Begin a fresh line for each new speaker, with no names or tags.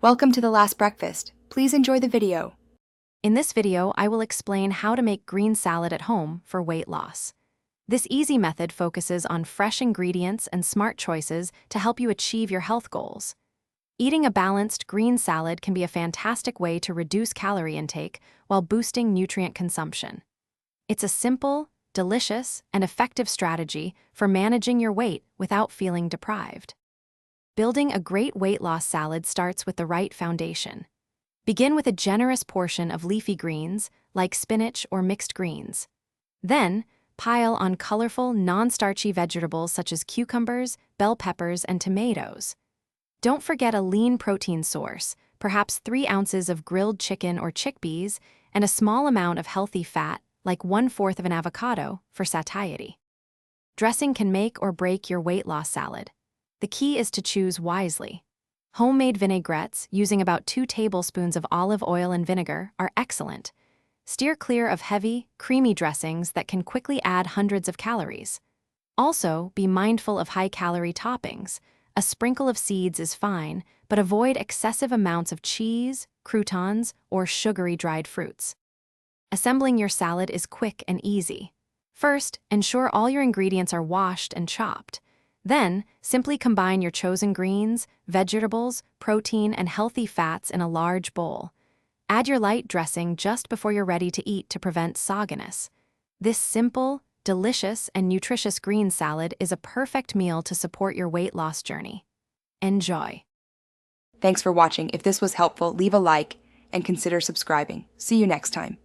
Welcome to The Last Breakfast. Please enjoy the video.
In this video, I will explain how to make green salad at home for weight loss. This easy method focuses on fresh ingredients and smart choices to help you achieve your health goals. Eating a balanced green salad can be a fantastic way to reduce calorie intake while boosting nutrient consumption. It's a simple, delicious, and effective strategy for managing your weight without feeling deprived. Building a great weight loss salad starts with the right foundation. Begin with a generous portion of leafy greens, like spinach or mixed greens. Then, pile on colorful, non-starchy vegetables such as cucumbers, bell peppers, and tomatoes. Don't forget a lean protein source, perhaps 3 ounces of grilled chicken or chickpeas, and a small amount of healthy fat, like 1/4 of an avocado, for satiety. Dressing can make or break your weight loss salad. The key is to choose wisely. Homemade vinaigrettes, using about 2 tablespoons of olive oil and vinegar, are excellent. Steer clear of heavy, creamy dressings that can quickly add hundreds of calories. Also, be mindful of high-calorie toppings. A sprinkle of seeds is fine, but avoid excessive amounts of cheese, croutons, or sugary dried fruits. Assembling your salad is quick and easy. First, ensure all your ingredients are washed and chopped. Then, simply combine your chosen greens, vegetables, protein, and healthy fats in a large bowl. Add your light dressing just before you're ready to eat to prevent sogginess. This simple, delicious, and nutritious green salad is a perfect meal to support your weight loss journey. Enjoy!
Thanks for watching. If this was helpful, leave a like and consider subscribing. See you next time.